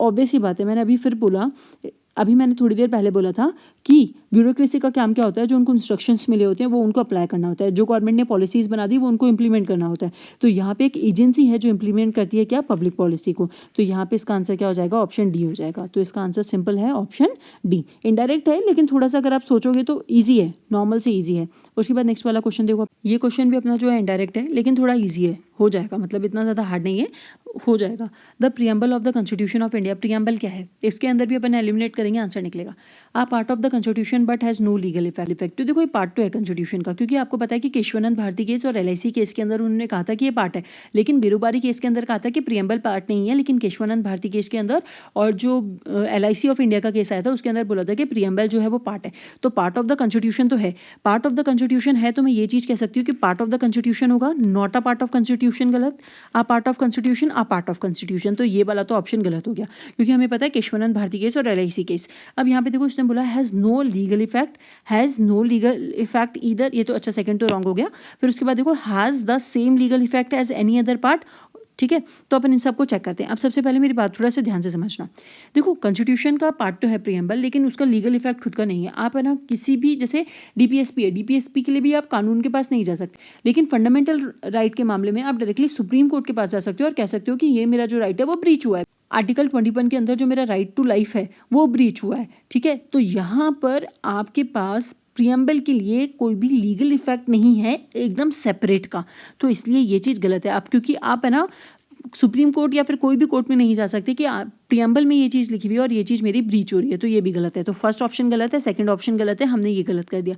ऑब्वियस ही बात है, मैंने अभी फिर बोला, अभी मैंने थोड़ी देर पहले बोला था कि ब्यूरोक्रेसी का काम क्या होता है, जो उनको इंस्ट्रक्शंस मिले होते हैं वो उनको अप्लाई करना होता है, जो गवर्नमेंट ने पॉलिसीज़ बना दी वो उनको इंप्लीमेंट करना होता है। तो यहाँ पे एक एजेंसी है जो इंप्लीमेंट करती है क्या, पब्लिक पॉलिसी को। तो यहाँ पे इसका आंसर क्या हो जाएगा, ऑप्शन डी हो जाएगा। तो इसका आंसर सिंपल है ऑप्शन डी। इनडायरेक्ट है लेकिन थोड़ा सा अगर आप सोचोगे तो ईजी है, नॉर्मल से ईजी है। उसके बाद नेक्स्ट वाला क्वेश्चन देखो, ये क्वेश्चन भी अपना जो है इनडायरेक्ट है लेकिन थोड़ा ईजी है, हो जाएगा, मतलब इतना ज़्यादा हार्ड नहीं है। हो जाएगा। The preamble of the constitution of India, preamble क्या है, इसके अंदर भी अपन एलिमिनेट करेंगे, आंसर निकलेगा। A part of the constitution but has no legal effect. तो देखो ये पार्ट तो है कॉन्स्टिट्यूशन का, क्योंकि आपको पता है कि केशवानंद भारती केस और LIC केस के अंदर उन्होंने कहा था कि ये पार्ट है, लेकिन बेरोबारी केस के अंदर कहा था कि प्रियम्बल पार्ट नहीं है, लेकिन केशवानंद भारती केस के अंदर और जो LIC ऑफ इंडिया का केस आया था उसके अंदर बोला था कि प्रियम्बल जो है वो पार्ट है। तो पार्ट ऑफ द कॉन्स्टिट्यूशन तो है, पार्ट ऑफ द कॉन्स्टिट्यूशन है, तो मैं ये चीज़ कह सकती हूँ कि पार्ट ऑफ द कॉन्स्टिट्यूशन होगा, not a part of constitution गलत, a part of constitution, a part of constitution, तो ये वाला तो ऑप्शन गलत हो गया, क्योंकि हमें पता है केशवानंद भारती केस और LIC केस। अब यहाँ पे देखो उसने बोला has no legal effect, has no legal effect either, ये तो अच्छा सेकंड तो रॉन्ग हो गया। फिर उसके बाद देखो has the same legal effect as any other part, ठीक है। तो अपन इन सबको चेक करते हैं। अब सबसे पहले मेरी बात थोड़ा सा ध्यान से समझना। देखो कॉन्स्टिट्यूशन का पार्ट तो है प्रियम्बल, लेकिन उसका लीगल इफेक्ट खुद का नहीं है। आप है ना किसी भी, जैसे DPSP है, DPSP के लिए भी आप कानून के पास नहीं जा सकते, लेकिन फंडामेंटल राइट के मामले में आप डायरेक्टली सुप्रीम कोर्ट के पास जा सकते हो और कह सकते हो कि ये मेरा जो राइट है वो ब्रीच हुआ है। आर्टिकल 21 के अंदर जो मेरा राइट टू लाइफ है वो ब्रीच हुआ है, ठीक है। तो यहाँ पर आपके पास प्रियम्बल के लिए कोई भी लीगल इफेक्ट नहीं है, एकदम सेपरेट का। तो इसलिए ये चीज़ गलत है। आप, क्योंकि आप है ना सुप्रीम कोर्ट या फिर कोई भी कोर्ट में नहीं जा सकते कि प्रियम्बल में ये चीज़ लिखी हुई है और ये चीज़ मेरी ब्रीच हो रही है, तो ये भी गलत है। तो फर्स्ट ऑप्शन गलत है, सेकंड ऑप्शन गलत है, हमने ये गलत कर दिया।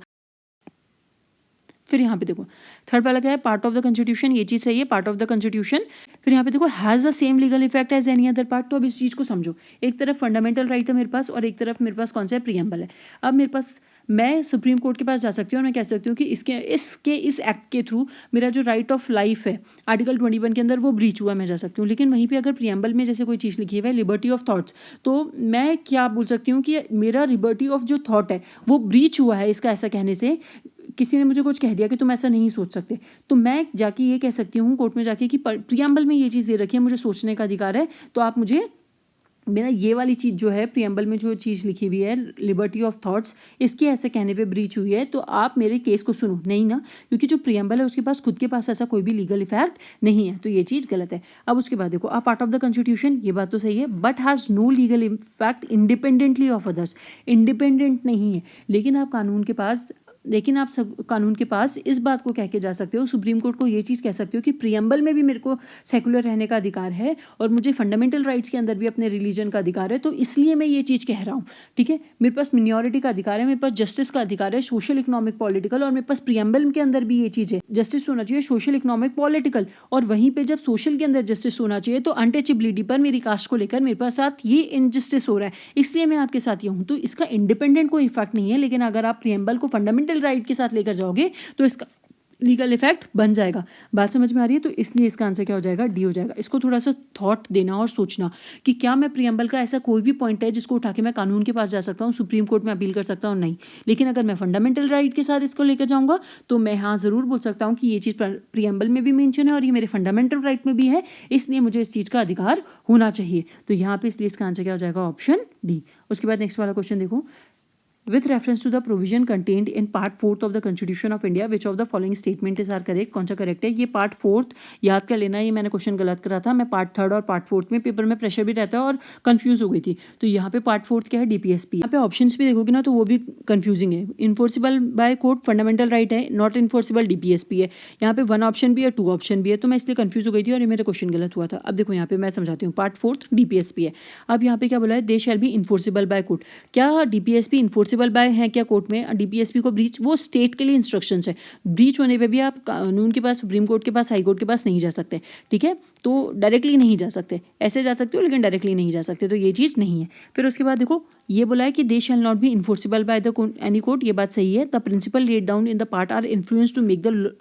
फिर यहाँ पे देखो थर्ड वाला क्या है, पार्ट ऑफ द कॉन्स्टिट्यूशन, ये चीज़ सही है, पार्ट ऑफ द कॉन्स्टिट्यूशन। फिर यहाँ पे देखो has the same legal effect as any other part. तो अब इस चीज़ को समझो, एक तरफ फंडामेंटल राइट है मेरे पास और एक तरफ मेरे पास कौन सा है, प्रियम्बल है। अब मेरे पास, मैं सुप्रीम कोर्ट के पास जा सकती हूँ और मैं कह सकती हूँ कि इस एक्ट के थ्रू मेरा जो राइट ऑफ लाइफ है आर्टिकल 21 के अंदर वो ब्रीच हुआ, मैं जा सकती हूँ। लेकिन वहीं पे अगर प्रियम्बल में जैसे कोई चीज़ लिखी है लिबर्टी ऑफ थॉट्स, तो मैं क्या बोल सकती हूँ कि मेरा लिबर्टी ऑफ जो थॉट है वो ब्रीच हुआ है, इसका ऐसा कहने से किसी ने मुझे कुछ कह दिया कि तुम ऐसा नहीं सोच सकते, तो मैं जाके ये कह सकती हूँ कोर्ट में जाके कि प्रियम्बल में ये चीज़ दे रखी है, मुझे सोचने का अधिकार है, तो आप मुझे मेरा ये वाली चीज़ जो है प्रियम्बल में जो चीज़ लिखी हुई है लिबर्टी ऑफ थॉट्स, इसके ऐसे कहने पे ब्रीच हुई है, तो आप मेरे केस को सुनो। नहीं ना, क्योंकि जो प्रियम्बल है उसके पास खुद के पास ऐसा कोई भी लीगल इफेक्ट नहीं है, तो ये चीज़ गलत है। अब उसके बाद देखो, a part of the constitution, ये बात तो सही है, but has no legal effect independently of others. Independent नहीं है, लेकिन आप कानून के पास, लेकिन आप सब कानून के पास इस बात को कह के जा सकते हो, सुप्रीम कोर्ट को ये चीज़ कह सकते हो कि प्रियम्बल में भी मेरे को सेकुलर रहने का अधिकार है और मुझे फंडामेंटल राइट्स के अंदर भी अपने रिलीजन का अधिकार है, तो इसलिए मैं ये चीज़ कह रहा हूँ, ठीक है। मेरे पास मिनॉरिटी का अधिकार है, मेरे पास जस्टिस का अधिकार है, सोशल इकोनॉमिक पॉलिटिकल, और मेरे पास प्रियम्बल के अंदर भी ये चीज़ है, जस्टिस होना चाहिए सोशल इकोनॉमिक पॉलिटिकल, और वहीं पर जब सोशल के अंदर जस्टिस होना चाहिए तो अनटचेबिलिटी पर मेरी कास्ट को लेकर मेरे पास साथ ये इनजस्टिस हो रहा है, इसलिए मैं आपके साथ ये हूँ। तो इसका इंडिपेंडेंट कोई इफेक्ट नहीं है, लेकिन अगर आप प्रियम्बल को फंडामेंटल राइट के साथ लेकर जाओगे तो इसका लीगल इफेक्ट बन जाएगा। बात समझ में आ रही है? तो इसलिए इसका आंसर क्या हो जाएगा, डी हो जाएगा। इसको थोड़ा सा थॉट देना और सोचना कि क्या मैं प्रियम्बल का ऐसा कोई भी पॉइंट है जिसको उठा के मैं कानून के पास जा सकता हूँ, सुप्रीम कोर्ट में अपील कर सकता हूँ, नहीं। लेकिन अगर मैं फंडामेंटल राइट के साथ इसको लेकर जाऊँगा तो मैं हाँ ज़रूर बोल सकता हूँ कि ये चीज़ प्रियम्बल में भी मेंशन है और ये मेरे फंडामेंटल राइट में भी है, इसलिए मुझे इस चीज़ का अधिकार होना चाहिए। तो यहाँ पे इसलिए इसका आंसर क्या हो जाएगा, ऑप्शन डी। उसके बाद नेक्स्ट वाला क्वेश्चन देखो, with reference to the provision contained in part 4th of the constitution of India, which of the following statement is are correct? कौन सा करेक्ट है? ये पार्ट 4th याद कर लेना, ये मैंने क्वेश्चन गलत करा था, मैं पार्ट 3rd और पार्ट 4th में पेपर में प्रेशर भी रहता है और कंफ्यूज हो गई थी। तो यहाँ पे पार्ट 4th क्या है, DPSP। यहाँ पे ऑप्शंस भी देखोगे ना तो वो भी कंफ्यूजिंग है। Enforceable by court fundamental right है, नॉट इन्फोर्सिबल DPSP है। यहाँ पे 1 ऑप्शन भी है, 2 ऑप्शन भी है, तो मैं इसलिए कंफ्यूज हो गई थी और ये मेरा क्वेश्चन गलत हुआ था। अब देखो यहाँ पे मैं समझाती हूँ, पार्ट 4th DPSP है। अब यहाँ पे क्या बोला है, they shall be enforceable by court. क्या DPSP इन्फोर्सिबल बाय है क्या कोर्ट में? DPSP को ब्रीच, वो स्टेट के लिए इंस्ट्रक्शंस है, ब्रीच होने पे भी आप कानून के पास, सुप्रीम कोर्ट के पास, हाई कोर्ट के पास नहीं जा सकते, ठीक है। तो डायरेक्टली नहीं जा सकते, ऐसे जा सकते हो लेकिन डायरेक्टली नहीं जा सकते, तो ये चीज़ नहीं है। फिर उसके बाद देखो ये बोला है कि they shall not be enforceable by the any court, ये बात सही है। The principle laid down in the part are influence to make the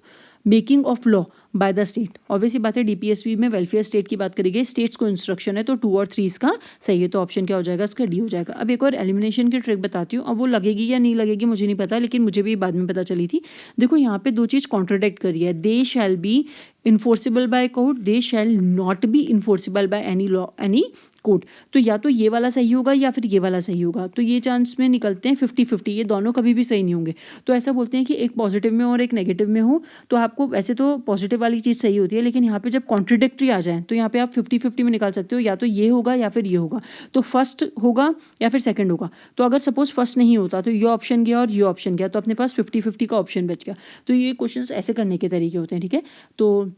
making of law by the state. Obviously बात है, DPSP में वेलफेयर स्टेट की बात करेंगे, स्टेट्स को इंस्ट्रक्शन है, तो 2 और 3 इसका सही है, तो ऑप्शन क्या हो जाएगा, इसका डी हो जाएगा। अब एक और एलिमिनेशन की ट्रिक बताती हूँ, अब वो लगेगी या नहीं लगेगी मुझे नहीं पता, लेकिन मुझे भी बाद में पता चली थी। देखो यहाँ पे 2 चीज़ कॉन्ट्रोडिक्ट करी है, they shall be enforceable by court, they shall not be enforceable by any law, any court. तो या तो ये वाला सही होगा या फिर ये वाला सही होगा, तो ये चांस में निकलते हैं 50-50, ये दोनों कभी भी सही नहीं होंगे। तो ऐसा बोलते हैं कि एक पॉजिटिव में और एक नेगेटिव में हो, तो आपको वैसे तो पॉजिटिव वाली चीज़ सही होती है, लेकिन यहाँ पे जब कॉन्ट्रडिक्टरी आ जाए तो यहाँ पे आप 50-50 में निकाल सकते हो, या तो ये होगा या फिर ये होगा, तो फर्स्ट होगा या फिर सेकंड होगा। तो अगर सपोज फर्स्ट नहीं होता तो ये ऑप्शन गया और ये ऑप्शन गया, तो अपने पास 50-50 का ऑप्शन बच गया। तो ये क्वेश्चन ऐसे करने के तरीके होते हैं, ठीक है। तो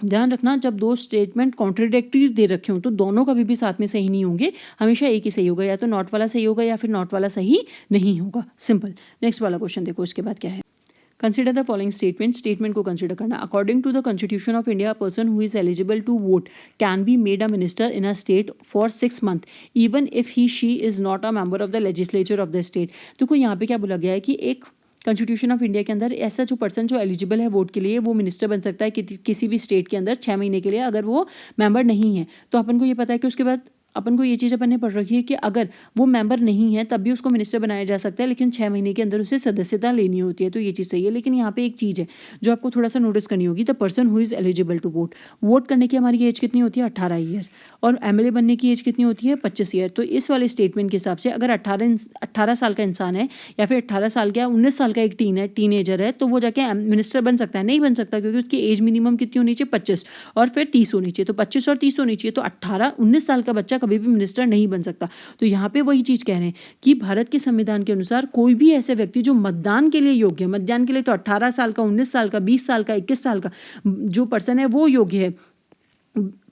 ध्यान रखना, जब दो स्टेटमेंट कॉन्ट्रडिक्टरी दे रखे हों तो दोनों कभी भी साथ में सही नहीं होंगे, हमेशा एक ही सही होगा, या तो नॉट वाला सही होगा या फिर नॉट वाला सही नहीं होगा। सिंपल। नेक्स्ट वाला क्वेश्चन देखो, उसके बाद क्या है। कंसिडर द फॉलोइंग स्टेटमेंट को कंसिडर करना। According to the constitution of India, person who is eligible to vote can be made a minister in a state for 6 months even if he she is not a member of the legislature of the state. देखो यहाँ पे क्या बोला गया है कि एक कॉन्स्टिट्यूशन ऑफ इंडिया के अंदर ऐसा जो पर्सन जो एलिजिबल है वोट के लिए, वो मिनिस्टर बन सकता है किसी भी स्टेट के अंदर 6 महीने के लिए, अगर वो मेंबर नहीं है। तो अपन को ये पता है कि उसके बाद अपन को ये चीज़ अपन ने पढ़ रखी है कि अगर वो मेंबर नहीं है तब भी उसको मिनिस्टर बनाया जा सकता है, लेकिन 6 महीने के अंदर उसे सदस्यता लेनी होती है। तो ये चीज़ सही है। लेकिन यहाँ पे एक चीज़ है जो आपको थोड़ा सा नोटिस करनी होगी। The person who is eligible to vote, vote करने की हमारी एज कितनी होती है? 18 ईयर। और एमएलए बनने की एज कितनी होती है? 25 ईयर। तो इस वाले स्टेटमेंट के हिसाब से अगर 18 साल का इंसान है, या फिर 18 साल का 19 साल का एक टीनेजर है, तो वो जाके मिनिस्टर बन सकता है? नहीं बन सकता, क्योंकि उसकी एज मिनिमम कितनी होनी चाहिए? 25 और फिर 30 होनी चाहिए। तो 25 और 30 होनी चाहिए। तो 18-19 साल का बच्चा कभी भी मिनिस्टर नहीं बन सकता। तो यहाँ पे वही चीज़ कह रहे हैं कि भारत के संविधान के अनुसार कोई भी ऐसे व्यक्ति जो मतदान के लिए योग्य है, मतदान के लिए तो 18 साल का, 19 साल का, 20 साल का, 21 साल का जो पर्सन है वो योग्य है।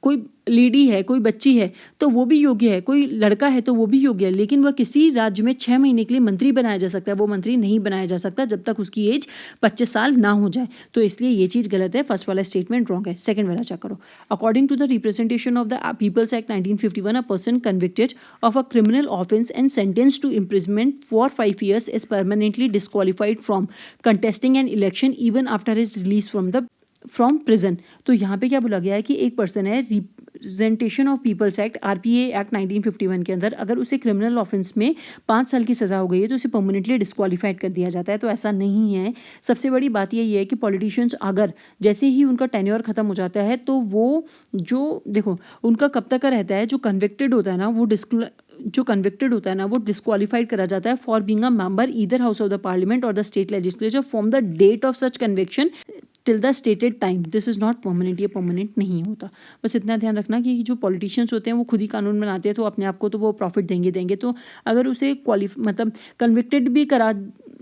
कोई लेडी है, कोई बच्ची है तो वो भी योग्य है, कोई लड़का है तो वो भी योग्य है, लेकिन वह किसी राज्य में 6 महीने के लिए मंत्री बनाया जा सकता है। वो मंत्री नहीं बनाया जा सकता जब तक उसकी एज 25 साल ना हो जाए। तो इसलिए ये चीज़ गलत है। फर्स्ट वाला स्टेटमेंट रॉन्ग है। सेकंड वाला चेक करो। According to the representation of the people's act 1951, a person convicted of a criminal offence and sentence to imprisonment for 5 years is permanently disqualified from contesting an election even after his release from prison. तो यहाँ पे क्या बोला गया है कि एक पर्सन है, representation of people's act RPA act 1951 के अंदर अगर उसे क्रिमिनल ऑफेंस में 5 साल की सजा हो गई है तो उसे परमानेंटली डिस्क्वालीफाइड कर दिया जाता है। तो ऐसा नहीं है। सबसे बड़ी बात यही है कि पॉलिटिशियंस अगर जैसे ही उनका टेन्योर खत्म हो जाता है तो वो जो देखो उनका कब तक का रहता है, जो कन्विक्टेड होता है ना वो डिस्क्वालीफाइड करा जाता है for being a member either house of the parliament और the state legislature from the date of such conviction till the stated time. This is not permanent. ये परमानेंट नहीं होता। बस इतना ध्यान रखना कि जो पॉलिटिशियंस होते हैं वो खुद ही कानून बनाते हैं, तो अपने आप को तो वो प्रॉफिट देंगे। तो अगर उसे मतलब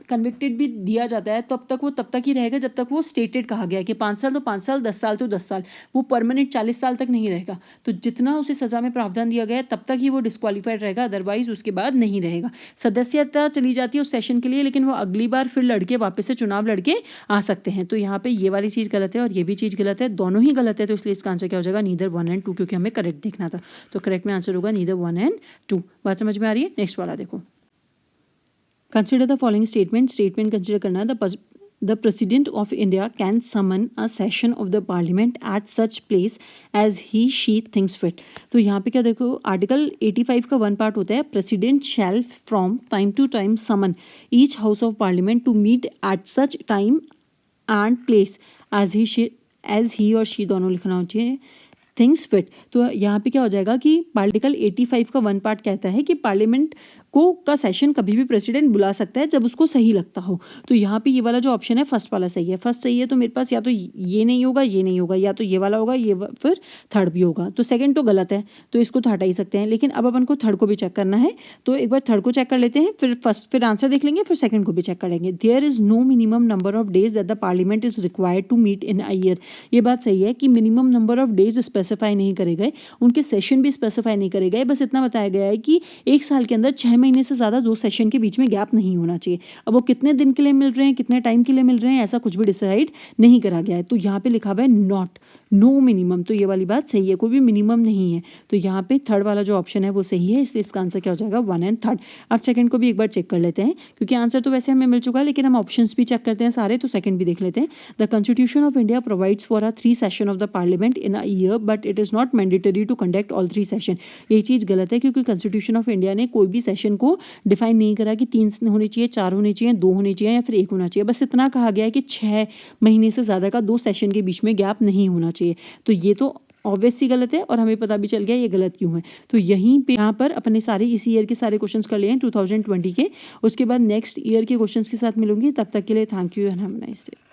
कन्विक्टेड भी दिया जाता है तब तक ही रहेगा जब तक वो स्टेटेड कहा गया है कि 5 साल तो 5 साल, 10 साल तो 10 साल। वो परमानेंट 40 साल तक नहीं रहेगा। तो जितना उसे सजा में प्रावधान दिया गया है तब तक ही वो डिस्क्वालीफाइड रहेगा, अदरवाइज उसके बाद नहीं रहेगा। सदस्यता चली जाती है उस सेशन के लिए, लेकिन वो अगली बार फिर लड़के वापस से चुनाव लड़के आ सकते हैं। तो यहाँ पे ये वाली चीज़ गलत है और ये भी चीज़ गलत है, दोनों ही गलत है। तो इसलिए इसका आंसर क्या हो जाएगा? नीदर 1 and 2, क्योंकि हमें करेक्ट देखना था। तो करेक्ट में आंसर होगा नीदर 1 and 2। बात समझ में आ रही है? नेक्स्ट वाला देखो। Consider the following statement consider करना। The President of India can summon a session of the Parliament at such place as she thinks fit। तो यहाँ पे क्या देखो, आर्टिकल 85 का 1 पार्ट होता है, President shall from time to time summon each House of Parliament to meet at such time and place as he or she दोनों लिखना चाहिए थिंग्स फिट। तो यहाँ पे क्या हो जाएगा कि आर्टिकल 85 का 1 पार्ट कहता है कि पार्लियामेंट का सेशन कभी भी प्रेसिडेंट बुला सकता है जब उसको सही लगता हो। तो यहाँ पे ये वाला जो ऑप्शन है फर्स्ट वाला सही है। फर्स्ट सही है तो मेरे पास या तो ये नहीं होगा, ये नहीं होगा, या तो ये वाला होगा, फिर थर्ड भी होगा। तो सेकंड तो गलत है, तो इसको तो हटा ही सकते हैं। लेकिन अब अपन को थर्ड को भी चेक करना है, तो एक बार थर्ड को चेक कर लेते हैं, फिर आंसर देख लेंगे, फिर सेकंड को भी चेक करेंगे। There is no minimum number of days that the parliament is required to meet in a year. ये बात सही है कि minimum number of days specify नहीं करे गए, उनके सेशन भी स्पेसिफाई नहीं करे गए। बस इतना बताया गया है कि एक साल के अंदर 6 महीने से ज़्यादा 2 सेशन के बीच में गैप नहीं होना चाहिए। अब वो कितने दिन के लिए मिल रहे हैं, कितने टाइम के लिए मिल रहे हैं, ऐसा कुछ भी डिसाइड नहीं करा गया है। तो यहाँ पे लिखा हुआ है नो मिनिमम। तो ये वाली बात सही है, कोई भी मिनिमम नहीं है। तो यहाँ पे थर्ड वाला जो ऑप्शन है वो सही है, इसलिए इसका आंसर क्या हो जाएगा? 1 and 3। अब सेकंड को भी एक बार चेक कर लेते हैं, क्योंकि आंसर तो वैसे हमें मिल चुका है, लेकिन हम ऑप्शंस भी चेक करते हैं सारे। तो सेकंड भी देख लेते हैं। The constitution of India provides for a 3 session of the parliament in a year, but it is not mandatory to conduct all 3 session. ये चीज़ गलत है, क्योंकि कॉन्स्टिट्यूशन ऑफ इंडिया ने कोई भी सेशन को डिफाइन नहीं करा कि 3 होने चाहिए, 4 होने चाहिए, 2 होने चाहिए या फिर 1 होना चाहिए। बस इतना कहा गया है कि 6 महीने से ज़्यादा का 2 सेशन के बीच में गैप नहीं होना चाहिए। तो ये तो ऑब्वियसली गलत है और हमें पता भी चल गया ये गलत क्यों है। तो यहीं पे यहाँ पर अपने सारे इसी ईयर के सारे क्वेश्चंस कर लिए हैं 2020 के। उसके बाद नेक्स्ट ईयर के क्वेश्चंस के साथ मिलूंगी। तब तक के लिए thank you and have a nice day.